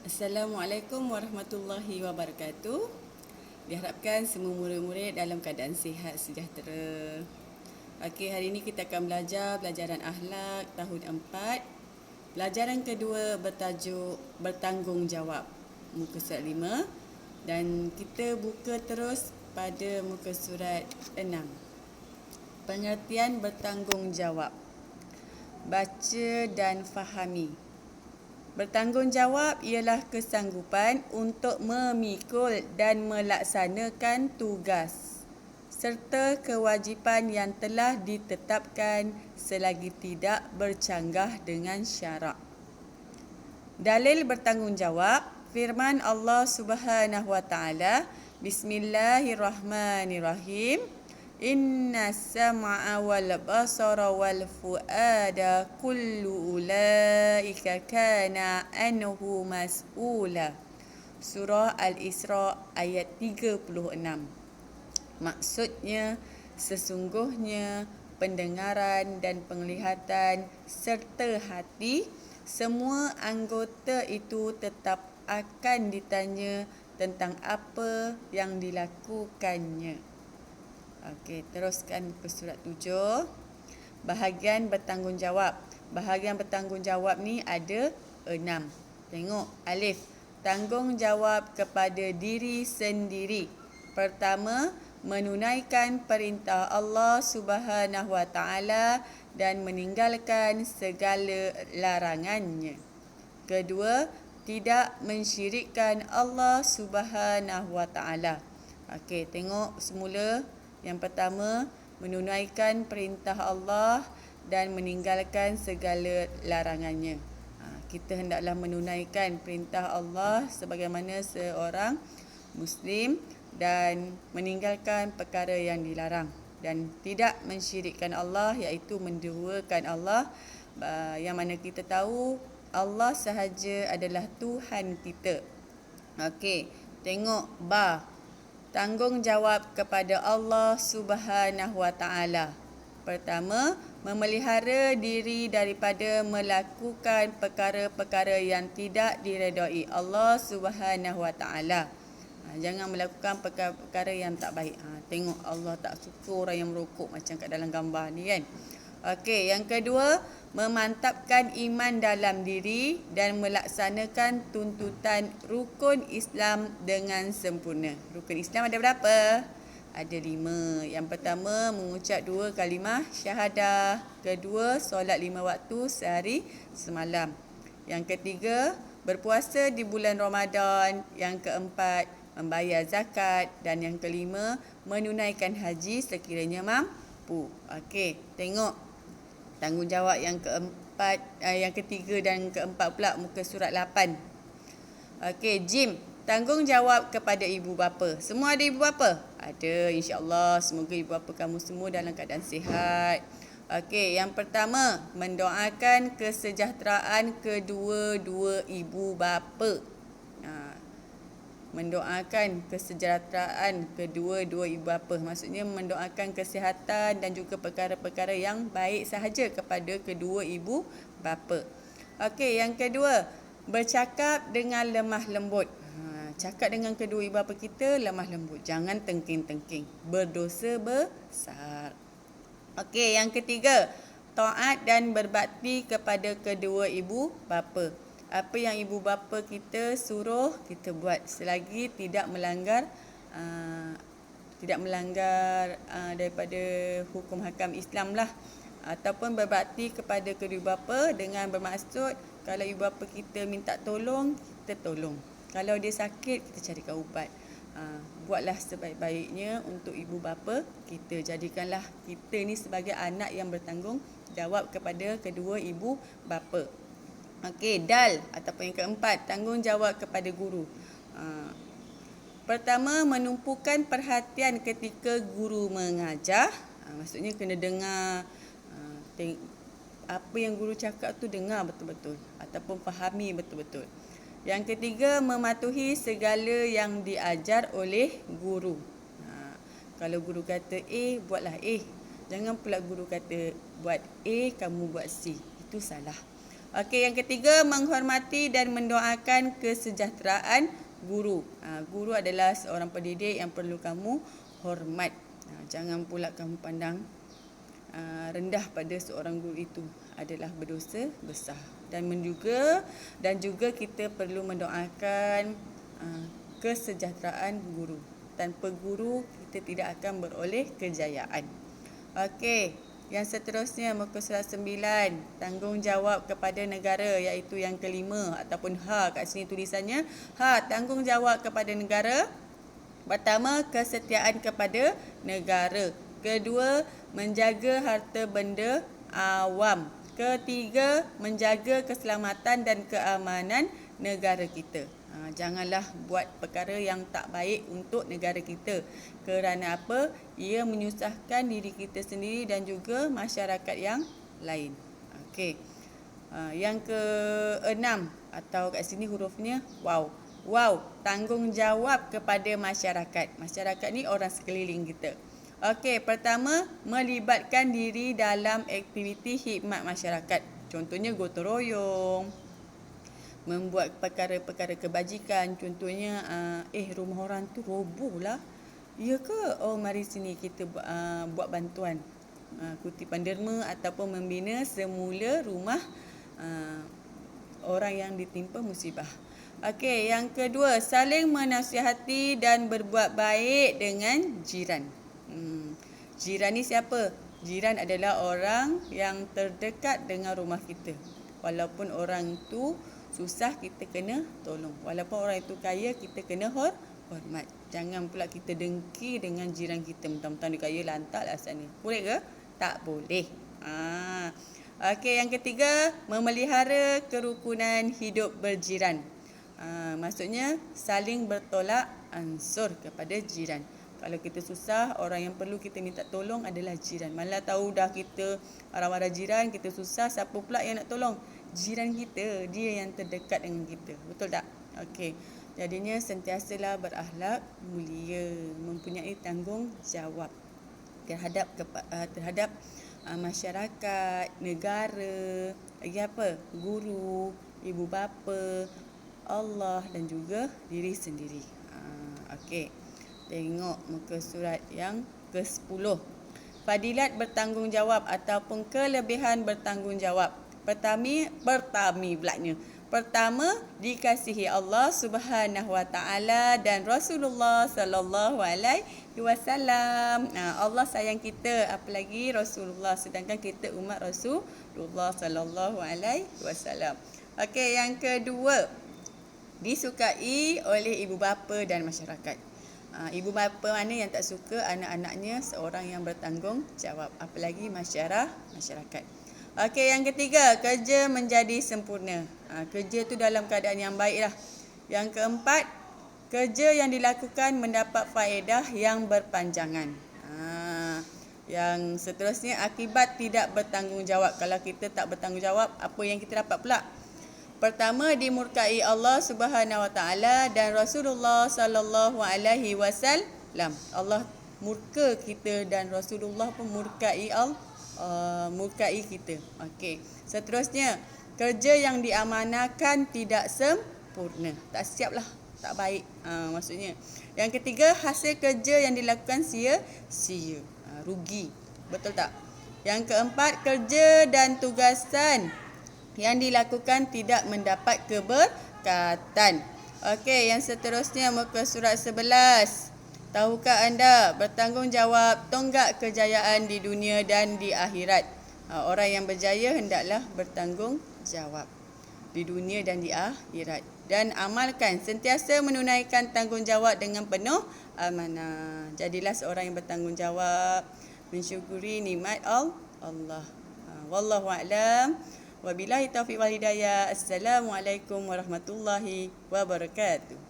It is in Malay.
Assalamualaikum warahmatullahi wabarakatuh. Diharapkan semua murid-murid dalam keadaan sihat sejahtera. Okey, hari ini kita akan belajar pelajaran akhlak tahun 4. Pelajaran kedua bertajuk bertanggungjawab, muka surat 5, dan kita buka terus pada muka surat 6. Pengertian bertanggungjawab. Baca dan fahami. Bertanggungjawab ialah kesanggupan untuk memikul dan melaksanakan tugas serta kewajipan yang telah ditetapkan selagi tidak bercanggah dengan syarak. Dalil bertanggungjawab, firman Allah Subhanahu wa taala, Bismillahirrahmanirrahim. Inna sam'a wal basara wal fuada kullu ulaika kana anhu mas'ula. Surah Al-Isra ayat 36. Maksudnya, sesungguhnya pendengaran dan penglihatan serta hati, semua anggota itu tetap akan ditanya tentang apa yang dilakukannya. Okey, teruskan ke surat 7. Bahagian bertanggungjawab. Bahagian bertanggungjawab ni ada 6. Tengok, alif. Tanggungjawab kepada diri sendiri. Pertama, menunaikan perintah Allah Subhanahu wa taala dan meninggalkan segala larangannya. Kedua, tidak mensyirikkan Allah Subhanahu wa taala. Okey, tengok semula. Yang pertama, menunaikan perintah Allah dan meninggalkan segala larangannya. Kita hendaklah menunaikan perintah Allah sebagaimana seorang Muslim dan meninggalkan perkara yang dilarang. Dan tidak mensyirikkan Allah, iaitu menduakan Allah, yang mana kita tahu Allah sahaja adalah Tuhan kita. Okey, tengok ba. Tanggungjawab kepada Allah Subhanahu wa taala. Pertama, memelihara diri daripada melakukan perkara-perkara yang tidak diredai Allah Subhanahu wa taala. Jangan melakukan perkara-perkara yang tak baik. Tengok Allah tak suka orang yang merokok macam kat dalam gambar ni kan. Okey, yang kedua, memantapkan iman dalam diri dan melaksanakan tuntutan rukun Islam dengan sempurna. Rukun Islam ada berapa? Ada 5. Yang pertama, mengucap 2 kalimah syahadah. Kedua, solat 5 waktu sehari semalam. Yang ketiga, berpuasa di bulan Ramadan. Yang keempat, membayar zakat. Dan yang kelima, menunaikan haji sekiranya mampu. Okey, tengok tanggungjawab yang keempat, yang ketiga dan keempat pula, muka surat 8. Okey, Jim. Tanggungjawab kepada ibu bapa. Semua ada ibu bapa? Ada, insya-Allah. Semoga ibu bapa kamu semua dalam keadaan sihat. Okey, yang pertama, mendoakan kesejahteraan kedua-dua ibu bapa. Mendoakan kesejahteraan kedua-dua ibu bapa. Maksudnya mendoakan kesihatan dan juga perkara-perkara yang baik sahaja kepada kedua ibu bapa. Okey, yang kedua, bercakap dengan lemah lembut. Cakap dengan kedua ibu bapa kita lemah lembut. Jangan tengking-tengking. Berdosa besar. Okey, yang ketiga, taat dan berbakti kepada kedua ibu bapa. Apa yang ibu bapa kita suruh, kita buat selagi tidak melanggar daripada hukum hakam Islam lah. Ataupun berbakti kepada kedua ibu bapa dengan bermaksud kalau ibu bapa kita minta tolong, kita tolong. Kalau dia sakit, kita carikan ubat. Buatlah sebaik-baiknya untuk ibu bapa kita. Jadikanlah kita ni sebagai anak yang bertanggungjawab kepada kedua ibu bapa. Okey, dal ataupun yang keempat, tanggungjawab kepada guru. Pertama, menumpukan perhatian ketika guru mengajar. Maksudnya kena dengar apa yang guru cakap tu, dengar betul-betul ataupun fahami betul-betul. Yang ketiga, mematuhi segala yang diajar oleh guru. Kalau guru kata A, buatlah A. Jangan pula guru kata buat A, kamu buat C. Itu salah. Okey, yang ketiga, menghormati dan mendoakan kesejahteraan guru. Guru adalah seorang pendidik yang perlu kamu hormat. Jangan pula kamu pandang rendah pada seorang guru itu adalah berdosa besar. Dan juga kita perlu mendoakan kesejahteraan guru. Tanpa guru kita tidak akan beroleh kejayaan. Okey, yang seterusnya muka surat 9, tanggungjawab kepada negara, iaitu yang kelima ataupun H kat sini tulisannya. H, tanggungjawab kepada negara. Pertama, kesetiaan kepada negara. Kedua, menjaga harta benda awam. Ketiga, menjaga keselamatan dan keamanan negara kita. Janganlah buat perkara yang tak baik untuk negara kita. Kerana apa? Ia menyusahkan diri kita sendiri dan juga masyarakat yang lain. Okey. Yang ke-6 atau kat sini hurufnya waw. Waw, tanggungjawab kepada masyarakat. Masyarakat ni orang sekeliling kita. Okey, pertama, melibatkan diri dalam aktiviti khidmat masyarakat. Contohnya gotong royong, membuat perkara-perkara kebajikan. Contohnya, rumah orang tu roboh lah. Ya ke? Oh, mari sini kita buat bantuan. Kutipan derma ataupun membina semula rumah orang yang ditimpa musibah. Okey, yang kedua, saling menasihati dan berbuat baik dengan jiran. Jiran ni siapa? Jiran adalah orang yang terdekat dengan rumah kita. Walaupun orang itu susah, kita kena tolong. Walaupun orang itu kaya, kita kena hormat. Jangan pula kita dengki dengan jiran kita. Mentang-mentang dia kaya, lantak lah sana. Boleh ke? Tak boleh. Okey, yang ketiga, memelihara kerukunan hidup berjiran. Maksudnya saling bertolak ansur kepada jiran. Kalau kita susah, orang yang perlu kita minta tolong adalah jiran. Malah tahu dah kita marah-marah jiran, kita susah, siapa pula yang nak tolong? Jiran kita, dia yang terdekat dengan kita. Betul tak? Okey. Jadinya sentiasalah berakhlak mulia, mempunyai tanggungjawab terhadap masyarakat, negara, lagi apa? Guru, ibu bapa, Allah dan juga diri sendiri. Okey. Tengok muka surat yang ke-10. Fadilat bertanggungjawab ataupun kelebihan bertanggungjawab. Pertama, dikasihi Allah Subhanahu Wa Taala dan Rasulullah sallallahu alaihi wasallam. Allah sayang kita, apalagi Rasulullah, sedangkan kita umat Rasulullah sallallahu alaihi wasallam. Okey, yang kedua, disukai oleh ibu bapa dan masyarakat. Ibu bapa mana yang tak suka anak-anaknya seorang yang bertanggungjawab, apalagi masyarakat. Okey, yang ketiga, kerja menjadi sempurna. Kerja tu dalam keadaan yang baik lah. Yang keempat, kerja yang dilakukan mendapat faedah yang berpanjangan. Yang seterusnya, akibat tidak bertanggungjawab. Kalau kita tak bertanggungjawab, apa yang kita dapat pula? Pertama, dimurkai Allah Subhanahu Wa Taala dan Rasulullah sallallahu alaihi wasallam. Allah murka kita dan Rasulullah pun murkai kita. Okey. Seterusnya, kerja yang diamanahkan tidak sempurna. Tak siap lah, tak baik. Maksudnya. Yang ketiga, hasil kerja yang dilakukan sia-sia, rugi. Betul tak? Yang keempat, kerja dan tugasan yang dilakukan tidak mendapat keberkatan. Okey, yang seterusnya muka surat 11. Tahukah anda bertanggungjawab tonggak kejayaan di dunia dan di akhirat? Orang yang berjaya hendaklah bertanggungjawab di dunia dan di akhirat. Dan amalkan, sentiasa menunaikan tanggungjawab dengan penuh amanah. Jadilah seorang yang bertanggungjawab, mensyukuri nikmat Allah. Wallahu a'lam. Wabillahi taufiq wal hidayah. Assalamualaikum warahmatullahi wabarakatuh.